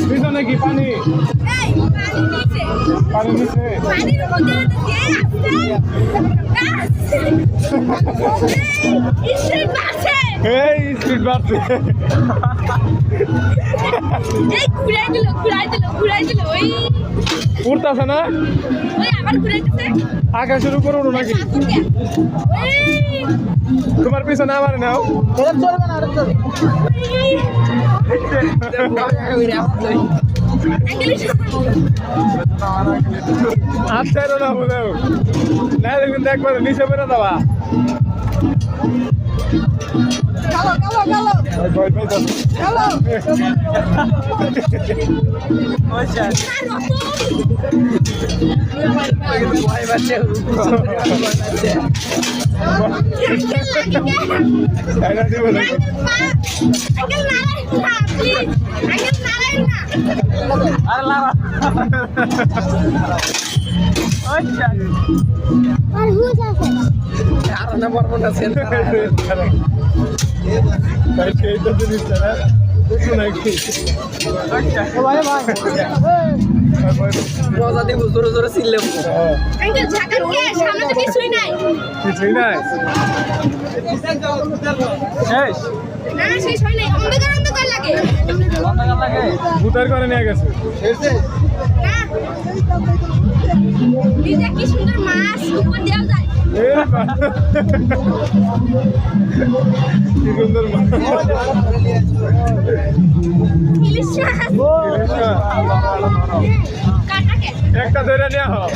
পিছনে কি পানি? পানি নিচে এই স্পিড বাড়ছে। উড়তাছে না? আকাশের উপর উড়ো নাকি? তোমার পিছনে আমার নাও। আচ্ছা না বলে না দেখুন দেখবো নিচে বেরো দেওয়া মজা দিব জোরে জোরে চিল্লে কিছুই নাই শেষ হয় নাই অন্ধকার অন্ধকার লাগে ভূতার করে নিয়ে গেছে কি সুন্দর মাছ উপর দেওয়া যায় কি সুন্দর ইলিশ মাছ কাটাকে একটা ধরে নেওয়া হোক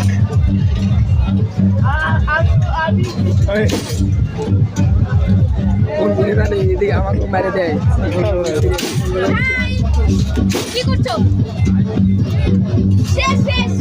আমাকে মেরে দেয় কি করছো শেষ শেষ